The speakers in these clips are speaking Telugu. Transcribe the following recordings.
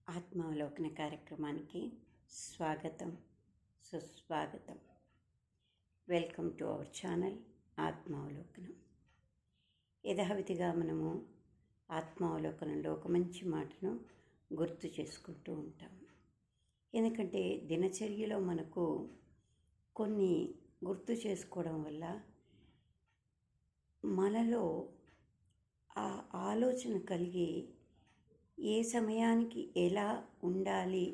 ఆత్మావలోకన కార్యక్రమానికి స్వాగతం, సుస్వాగతం. వెల్కమ్ టు అవర్ ఛానల్ ఆత్మావలోకనం. యథావిధిగా మనము ఆత్మావలోకనంలో ఒక మంచి మాటను గుర్తు చేసుకుంటూ ఉంటాము. ఎందుకంటే దినచర్యలో మనకు కొన్ని గుర్తు చేసుకోవడం వల్ల మనలో ఆ ఆలోచన కలిగి ఏ సమయానికి ఎలా ఉండాలి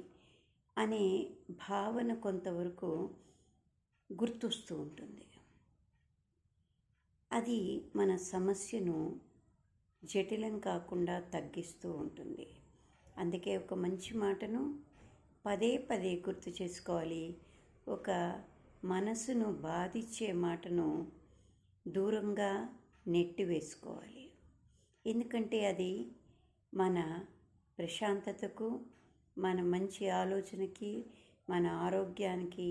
అనే భావన కొంతవరకు గుర్తొస్తూ ఉంటుంది. అది మన సమస్యను జటిలం కాకుండా తగ్గిస్తూ ఉంటుంది. అందుకే ఒక మంచి మాటను పదే పదే గుర్తు చేసుకోవాలి. ఒక మనసును బాధించే మాటను దూరంగా నెట్టివేసుకోవాలి. ఎందుకంటే అది మన ప్రశాంతతకు, మన మంచి ఆలోచనకి, మన ఆరోగ్యానికి,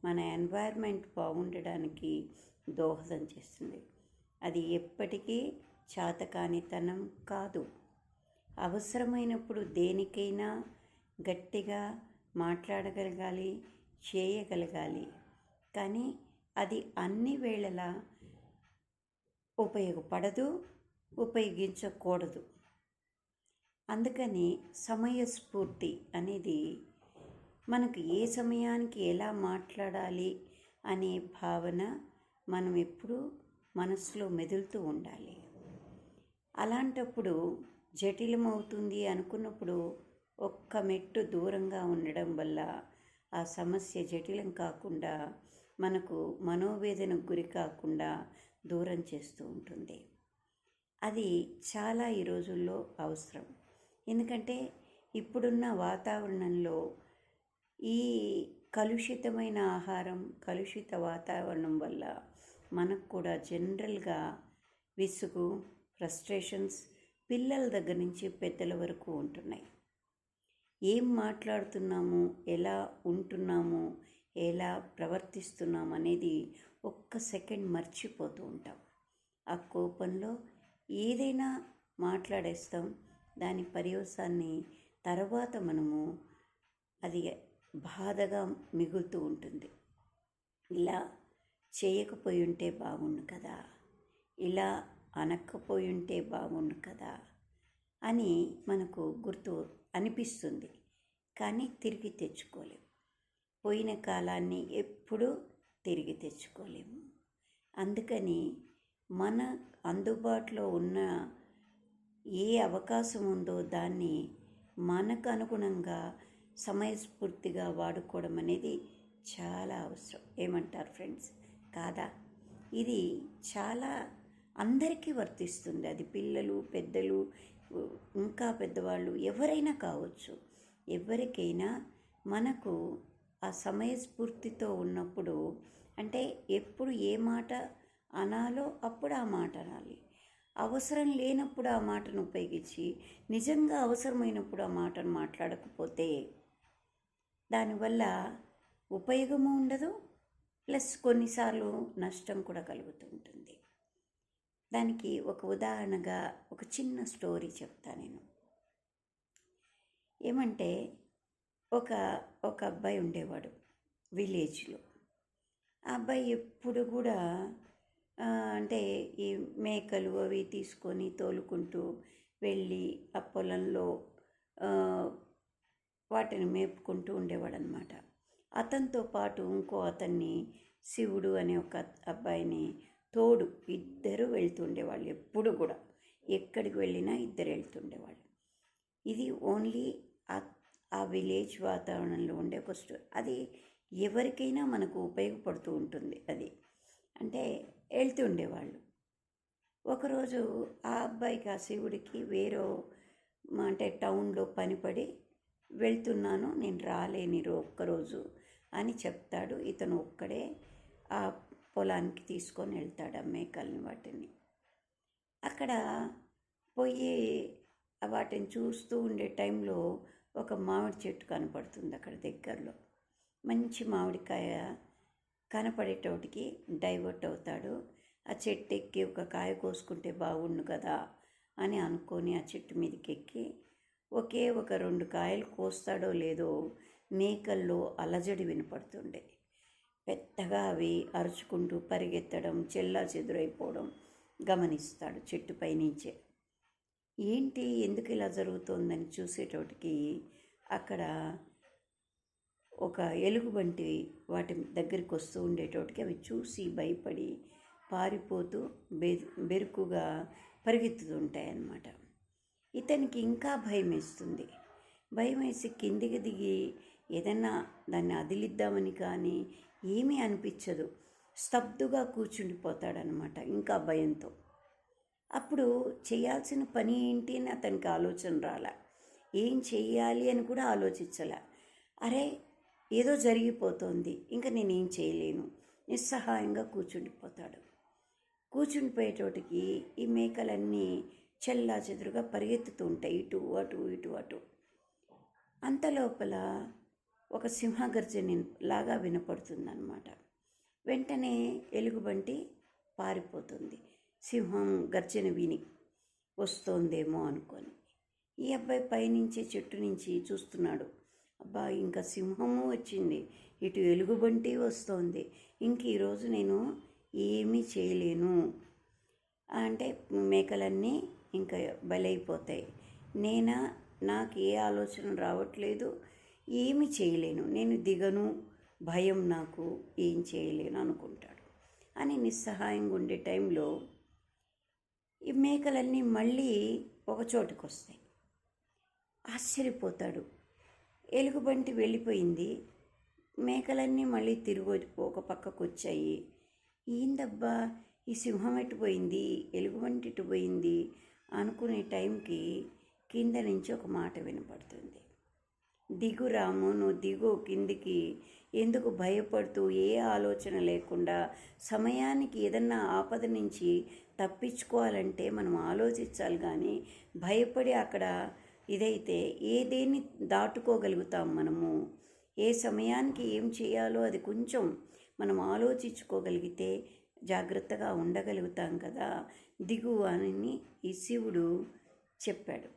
మన ఎన్వైర్న్మెంట్ బాగుండడానికి దోహదం చేస్తుంది. అది ఎప్పటికీ చాతకానితనం కాదు. అవసరమైనప్పుడు దేనికైనా గట్టిగా మాట్లాడగలగాలి, చేయగలగాలి. కానీ అది అన్ని వేళలా ఉపయోగపడదు, ఉపయోగించకూడదు. అందుకని సమయస్ఫూర్తి అనేది మనకు ఏ సమయానికి ఎలా మాట్లాడాలి అనే భావన మనం ఎప్పుడూ మనసులో మెదులుతూ ఉండాలి. అలాంటప్పుడు జటిలమవుతుంది అనుకున్నప్పుడు ఒక్క మెట్టు దూరంగా ఉండడం వల్ల ఆ సమస్య జటిలం కాకుండా, మనకు మనోవేదనకు గురి కాకుండా దూరం చేస్తూ ఉంటుంది. అది చాలా ఈ రోజుల్లో అవసరం. ఎందుకంటే ఇప్పుడున్న వాతావరణంలో ఈ కలుషితమైన ఆహారం, కలుషిత వాతావరణం వల్ల మనకు కూడా జనరల్గా విసుగు, ఫ్రస్ట్రేషన్స్ పిల్లల దగ్గర నుంచి పెద్దల వరకు ఉంటున్నాయి. ఏం మాట్లాడుతున్నాము, ఎలా ఉంటున్నాము, ఎలా ప్రవర్తిస్తున్నాము అనేది ఒక్క సెకండ్ మర్చిపోతూ ఉంటాం. ఆ కోపంలో ఏదైనా మాట్లాడేస్తాం. దాని పర్యవసాన్ని తర్వాత మనము అది బాధగా మిగులుతూ ఉంటుంది. ఇలా చేయకపోయి ఉంటే బాగుండు కదా, ఇలా అనకపోయి ఉంటే బాగుండు కదా అని మనకు గుర్తు అనిపిస్తుంది. కానీ తిరిగి తెచ్చుకోలేము. పోయిన కాలాన్ని ఎప్పుడూ తిరిగి తెచ్చుకోలేము. అందుకని మన అందుబాటులో ఉన్న ఏ అవకాశం ఉందో దాన్ని మనకు అనుగుణంగా సమయస్ఫూర్తిగా వాడుకోవడం అనేది చాలా అవసరం. ఏమంటారు ఫ్రెండ్స్? కాదా? ఇది చాలా అందరికీ వర్తిస్తుంది. అది పిల్లలు, పెద్దలు, ఇంకా పెద్దవాళ్ళు ఎవరైనా కావచ్చు. ఎవరికైనా మనకు ఆ సమయస్ఫూర్తితో ఉన్నప్పుడు, అంటే ఎప్పుడు ఏ మాట అనాలో అప్పుడు ఆ మాట అనాలి. అవసరం లేనప్పుడు ఆ మాటను ఉపయోగించి, నిజంగా అవసరమైనప్పుడు ఆ మాటను మాట్లాడకపోతే దానివల్ల ఉపయోగము ఉండదు, ప్లస్ కొన్నిసార్లు నష్టం కూడా కలుగుతూ ఉంటుంది. దానికి ఒక ఉదాహరణగా ఒక చిన్న స్టోరీ చెప్తా నేను. ఏమంటే ఒక అబ్బాయి ఉండేవాడు విలేజ్లో. ఆ అబ్బాయి ఎప్పుడు కూడా అంటే ఈ మేకలు అవి తీసుకొని తోలుకుంటూ వెళ్ళి ఆ పొలంలో వాటిని మేపుకుంటూ ఉండేవాడు అనమాట. అతనితో పాటు ఇంకో అతన్ని, శివుడు అనే ఒక అబ్బాయిని తోడు ఇద్దరు వెళ్తుండేవాళ్ళు. ఎప్పుడు కూడా ఎక్కడికి వెళ్ళినా ఇద్దరు వెళ్తుండేవాళ్ళు. ఇది ఓన్లీ ఆ విలేజ్ వాతావరణంలో ఉండే ఒక స్టోరీ. అది ఎవరికైనా మనకు ఉపయోగపడుతూ ఉంటుంది. అది అంటే వెళ్తుండేవాళ్ళు. ఒకరోజు ఆ అబ్బాయికి, ఆ శివుడికి అంటే టౌన్లో పనిపడి వెళ్తున్నాను, నేను రాలేని ఒక్కరోజు అని చెప్తాడు. ఇతను ఒక్కడే ఆ పొలానికి తీసుకొని వెళ్తాడు ఆ మేకల్ని, వాటిని. అక్కడ పోయి వాటిని చూస్తూ ఉండే టైంలో ఒక మామిడి చెట్టు కనపడుతుంది అక్కడ దగ్గరలో. మంచి మామిడికాయ కనపడేటోటికి డైవర్ట్ అవుతాడు. ఆ చెట్టు ఎక్కి ఒక కాయ కోసుకుంటే బాగుండు కదా అని అనుకొని ఆ చెట్టు మీదకి ఎక్కి ఒకే ఒక 2 కాయలు కోస్తాడో లేదో మేకల్లో అలజడి వినపడుతుండే. పెద్దగా అవి అరుచుకుంటూ పరిగెత్తడం, చెల్లా చెదురైపోవడం గమనిస్తాడు చెట్టుపై నుంచే. ఏంటి, ఎందుకు ఇలా జరుగుతోందని చూసేటోటికి అక్కడ ఒక ఎలుగుబంటి వాటి దగ్గరికి వస్తూ ఉండేటోటికి అవి చూసి భయపడి పారిపోతూ బెరుకుగా పరిగెత్తుతుంటాయన్నమాట. ఇతనికి ఇంకా భయం వేస్తుంది. భయం వేసి కిందికి దిగి ఏదన్నా దాన్ని అదిలిద్దామని కానీ ఏమీ అనిపించదు. స్తబ్దుగా కూర్చుండిపోతాడనమాట ఇంకా భయంతో. అప్పుడు చేయాల్సిన పని ఏంటి అని అతనికి ఆలోచన రాలే. ఏం చెయ్యాలి అని కూడా ఆలోచించలే. అరే, ఏదో జరిగిపోతుంది, ఇంకా నేనేం చేయలేను, నిస్సహాయంగా కూర్చుండిపోతాడు. కూర్చుండిపోయేటోటికి ఈ మేకలన్నీ చెల్లా చెదురుగా పరిగెత్తుతూ ఉంటాయి, ఇటు అటు ఇటు అటు. అంతలోపల ఒక సింహగర్జన లాగా వినపడుతుందన్నమాట. వెంటనే ఎలుగుబంటి పారిపోతుంది, సింహం గర్జన విని వస్తోందేమో అనుకొని. ఈ అబ్బాయి పైనుంచి చెట్టు నుంచి చూస్తున్నాడు. అబ్బా, ఇంకా సింహము వచ్చింది, ఇటు ఎలుగుబంటి వస్తోంది, ఇంక ఈరోజు నేను ఏమీ చేయలేను, అంటే మేకలన్నీ ఇంకా బలైపోతాయి, నాకు ఏ ఆలోచన రావట్లేదు, ఏమి చేయలేను, నేను దిగను, భయం, నాకు ఏం చేయలేను అనుకుంటాడు. అని నిస్సహాయంగా ఉండే టైంలో ఈ మేకలన్నీ మళ్ళీ ఒక చోటుకు వస్తాయి. ఆశ్చర్యపోతాడు. ఎలుగుబంటి వెళ్ళిపోయింది, మేకలన్నీ మళ్ళీ తిరిగి ఒక పక్కకు వచ్చాయి. ఏందబ్బా, ఈ సింహం ఎటుపోయింది, ఎలుగుబంటి ఎటుపోయింది అనుకునే టైంకి కింద నుంచి ఒక మాట వినపడుతుంది. దిగు రాము, నువ్వు దిగు కిందికి, ఎందుకు భయపడుతూ ఏ ఆలోచన లేకుండా సమయానికి ఏదన్నా ఆపద నుంచి తప్పించుకోవాలంటే మనం ఆలోచించాలి, కానీ భయపడి అక్కడ ఇదైతే ఏదేన్ని దాటుకోగలుగుతాం మనము. ఏ సమయానికి ఏం చేయాలో అది కొంచెం మనం ఆలోచించుకోగలిగితే జాగ్రత్తగా ఉండగలుగుతాం కదా, దిగు అని ఈ శివుడు చెప్పాడు.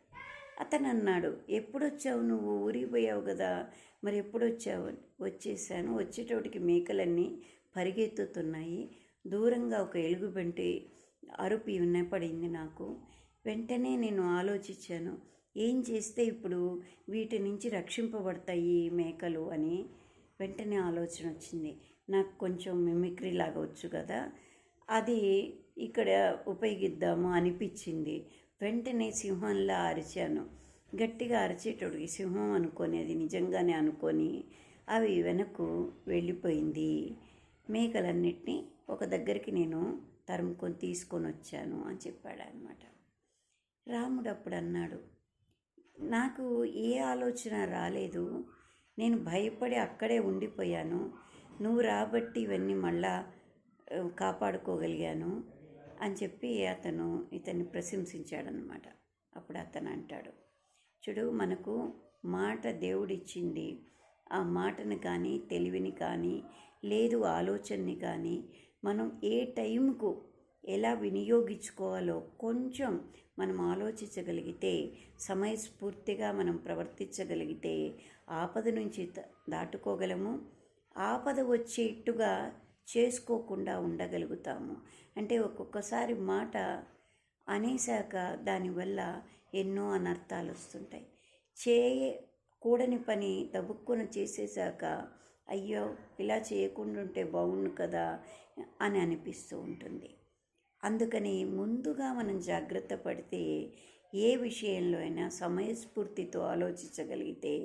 అతను అన్నాడు, ఎప్పుడొచ్చావు నువ్వు, ఊరికి పోయావు కదా, మరి ఎప్పుడొచ్చావు? వచ్చేసాను, వచ్చేటోటికి మేకలన్నీ పరిగెత్తుతున్నాయి, దూరంగా ఒక ఎలుగుబంటి అరుపు వినపడింది నాకు. వెంటనే నేను ఆలోచించాను, ఏం చేస్తే ఇప్పుడు వీటి నుంచి రక్షింపబడతాయి మేకలు అని. వెంటనే ఆలోచన వచ్చింది, నాకు కొంచెం మిమిక్రీ లాగా వచ్చు కదా, అది ఇక్కడ ఉపయోగిద్దాము అనిపించింది. వెంటనే సింహంలా అరిచాను. గట్టిగా అరిచేటోడికి సింహం అనుకొని, అది నిజంగానే అనుకొని అవి వెనక్కు వెళ్ళిపోయింది. మేకలన్నిటినీ ఒక దగ్గరికి నేను తరుముకొని తీసుకొని వచ్చాను అని చెప్పాడు అనమాట. రాముడు అప్పుడు అన్నాడు, నాకు ఏ ఆలోచన రాలేదు, నేను భయపడి అక్కడే ఉండిపోయాను, నువ్వు రాబట్టి ఇవన్నీ మళ్ళా కాపాడుకోగలిగాను అని చెప్పి ఇతన్ని ప్రశంసించాడనమాట. అప్పుడు అతను అంటాడు, చూడు, మనకు మాట దేవుడిచ్చింది, ఆ మాటని కానీ తెలివిని కానీ లేదు ఆలోచనని కానీ మనం ఏ టైంకు ఎలా వినియోగించుకోవాలో కొంచెం మనం ఆలోచించగలిగితే, సమయస్ఫూర్తిగా మనం ప్రవర్తించగలిగితే ఆపద నుంచి దాటుకోగలము, ఆపద వచ్చేట్టుగా చేసుకోకుండా ఉండగలుగుతాము. అంటే ఒక్కొక్కసారి మాట అనేశాక దానివల్ల ఎన్నో అనర్థాలు వస్తుంటాయి. చేయకూడని పని దబుక్కున చేసేసాక అయ్యో ఇలా చేయకుండా ఉంటే బాగుండు కదా అని అనిపిస్తూ ఉంటుంది. అందుకని ముందుగా మనం జాగ్రత్త పడితే ఏ విషయంలో అయినా సమయస్ఫూర్తితో ఆలోచించగలిగితే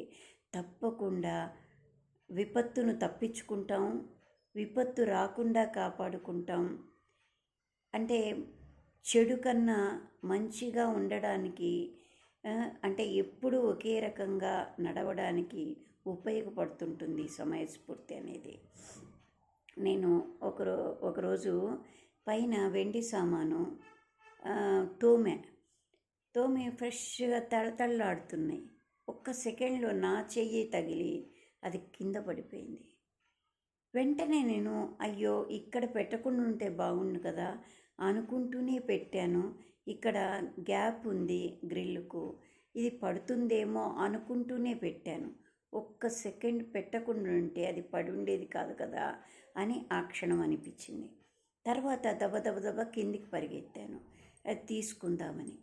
తప్పకుండా విపత్తును తప్పించుకుంటాం, విపత్తు రాకుండా కాపాడుకుంటాం. అంటే చెడు కన్నా మంచిగా ఉండడానికి, అంటే ఎప్పుడూ ఒకే రకంగా నడవడానికి ఉపయోగపడుతుంటుంది సమయస్ఫూర్తి అనేది. నేను ఒకరోజు పైన వెండి సామాను తోమే ఫ్రెష్గా తళతళలాడుతున్నాయి. ఒక్క సెకండ్లో నా చెయ్యి తగిలి అది కింద పడిపోయింది. వెంటనే నేను అయ్యో ఇక్కడ పెట్టకుండా ఉంటే బాగుండు కదా అనుకుంటూనే పెట్టాను. ఇక్కడ గ్యాప్ ఉంది గ్రిల్కు, ఇది పడుతుందేమో అనుకుంటూనే పెట్టాను. ఒక్క సెకండ్ పెట్టకుండా ఉంటే అది పడి ఉండేది కాదు కదా అని ఆ క్షణం అనిపించింది. తర్వాత దబ దబ దబ కిందికి పరిగెత్తాను అది తీసుకుందామని.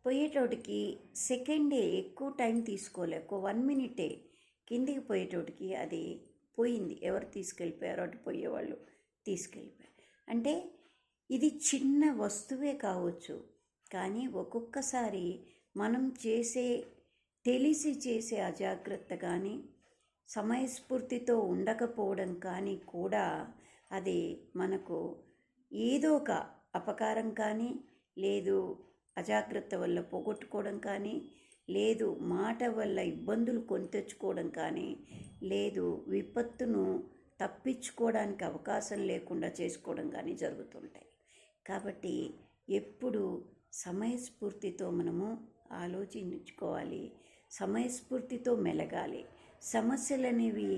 పోయేటోటికి సెకండే, ఎక్కువ టైం తీసుకోలే, ఒక 1 మినిటే కిందికి పోయేటోటికి అది పోయింది. ఎవరు తీసుకెళ్ళిపోయారో అటు పోయేవాళ్ళు తీసుకెళ్ళిపోయారు. అంటే ఇది చిన్న వస్తువే కావచ్చు, కానీ ఒక్కొక్కసారి మనం తెలిసి చేసే అజాగ్రత్త కానీ సమయస్ఫూర్తితో ఉండకపోవడం కానీ కూడా అది మనకు ఏదో ఒక అపకారం కానీ, లేదు అజాగ్రత్త వల్ల పోగొట్టుకోవడం కానీ, లేదు మాట వల్ల ఇబ్బందులు కొని తెచ్చుకోవడం కానీ, లేదు విపత్తును తప్పించుకోవడానికి అవకాశం లేకుండా చేసుకోవడం కానీ జరుగుతుంటాయి. కాబట్టి ఎప్పుడు సమయస్ఫూర్తితో మనము ఆలోచించుకోవాలి, సమయస్ఫూర్తితో మెలగాలి. సమస్యలు అనేవి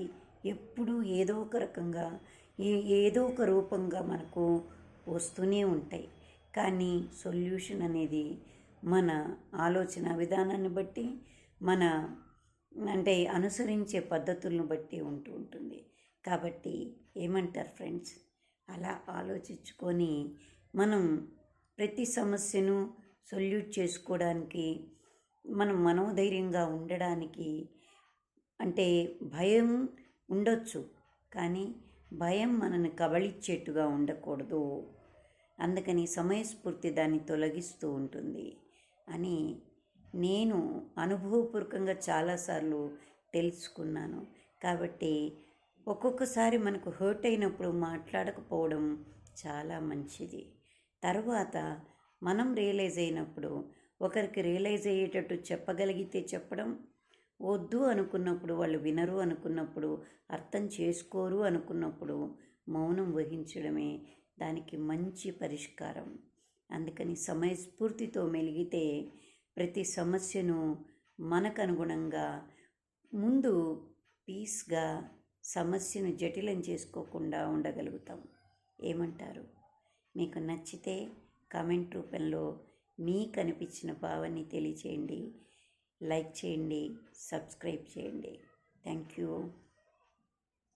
ఎప్పుడూ ఏదో ఒక రకంగా ఏదో ఒక రూపంగా మనకు వస్తూనే ఉంటాయి. కానీ సొల్యూషన్ అనేది మన ఆలోచన విధానాన్ని బట్టి, మన అనుసరించే పద్ధతులను బట్టి ఉంటుంది. కాబట్టి ఏమంటారు ఫ్రెండ్స్, అలా ఆలోచించుకొని మనం ప్రతి సమస్యను సొల్యూట్ చేసుకోవడానికి, మనం మనోధైర్యంగా ఉండడానికి, భయం ఉండొచ్చు కానీ భయం మనల్ని కబళించేట్టుగా ఉండకూడదు. అందుకని సమయస్ఫూర్తి దాన్ని తొలగిస్తూ ఉంటుంది అని నేను అనుభవపూర్వకంగా చాలాసార్లు తెలుసుకున్నాను. కాబట్టి ఒక్కొక్కసారి మనకు హర్ట్ అయినప్పుడు మాట్లాడకపోవడం చాలా మంచిది. తర్వాత మనం రియలైజ్ అయినప్పుడు, ఒకరికి రియలైజ్ అయ్యేటట్టు చెప్పగలిగితే చెప్పడం, వద్దు అనుకున్నప్పుడు, వాళ్ళు వినరు అనుకున్నప్పుడు, అర్థం చేసుకోరు అనుకున్నప్పుడు మౌనం వహించడమే దానికి మంచి పరిష్కారం. అందుకని సమయస్ఫూర్తితో మెలిగితే ప్రతి సమస్యను మనకు అనుగుణంగా ముందు పీస్గా సమస్యను జటిలం చేసుకోకుండా ఉండగలుగుతాం. ఏమంటారు? మీకు నచ్చితే కామెంట్ రూపంలో మీకు అనిపించిన భావాన్ని తెలియచేయండి. లైక్ చేయండి, సబ్స్క్రైబ్ చేయండి. Thank you.